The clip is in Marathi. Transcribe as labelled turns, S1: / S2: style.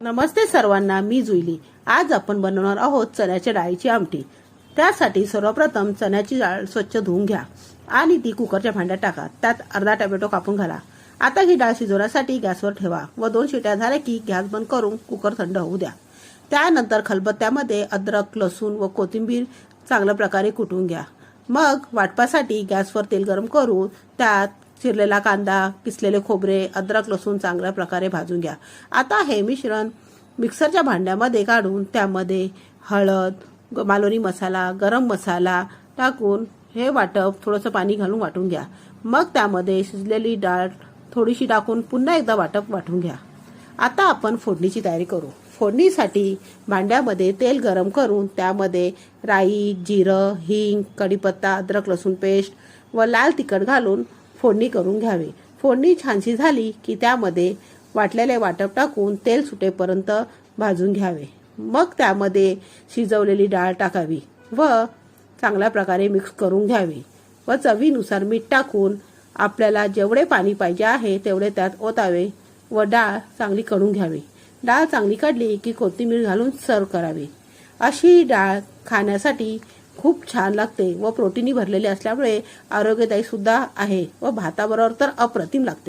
S1: नमस्ते सर्वांना, मी जुईली। आज आपण बनवणार आहोत चण्याच्या डाळीची आमटी। त्यासाठी सर्वप्रथम चण्याची डाळ स्वच्छ धुवून घ्या आणि ती कुकरच्या भांड्यात टाका। त्यात अर्धा टोमॅटो कापून घाला। आता ही डाळ शिजवण्यासाठी गॅसवर ठेवा व 2 शिट्या झाल्या की गॅस बंद करून कुकर थंड होऊ द्या। त्यानंतर खलबत्त्यामध्ये अद्रक, लसूण व कोथिंबीर चांगल्या प्रकारे कुटून घ्या। मग वाटपासाठी गॅसवर तेल गरम करून त्यात चिरलेला कांदा, किसलेले खोबरे, अद्रक, लसूण चांगल्या प्रकारे भाजून घ्या। आता हे मिश्रण मिक्सरच्या भांड्यामध्ये काढून त्यामध्ये हळद, मालवणी मसाला, गरम मसाला टाकून हे वाटप थोडंसं पाणी घालून वाटून घ्या। मग त्यामध्ये शिजलेली डाळ थोडीशी टाकून पुन्हा एकदा वाटून घ्या। आता आपण फोडणीची तयारी करू। फोडणीसाठी भांड्यामध्ये तेल गरम करून त्यामध्ये राई, जिरं, हिंग, कढीपत्ता, अद्रक लसूण पेस्ट व लाल तिखट घालून फोडणी करून घ्यावी। फोडणी छानशी झाली की त्यामध्ये वाटलेले वाटप टाकून तेल सुटेपर्यंत भाजून घ्यावे। मग त्यामध्ये शिजवलेली डाळ टाकावी व चांगल्या प्रकारे मिक्स करून घ्यावी व चवीनुसार मीठ टाकून आपल्याला जेवढे पाणी पाहिजे आहे तेवढे त्यात ओतावे व डाळ चांगली कढून घ्यावी। डाळ चांगली कढली की कोथिंबीर घालून सर्व करावी। अशी डाळ खाण्यासाठी खूप छान लागते व प्रोटीननी भरलेली असल्यामुळे आरोग्यदायी सुद्धा आहे व भाताबरोबर तर अप्रतिम लागते।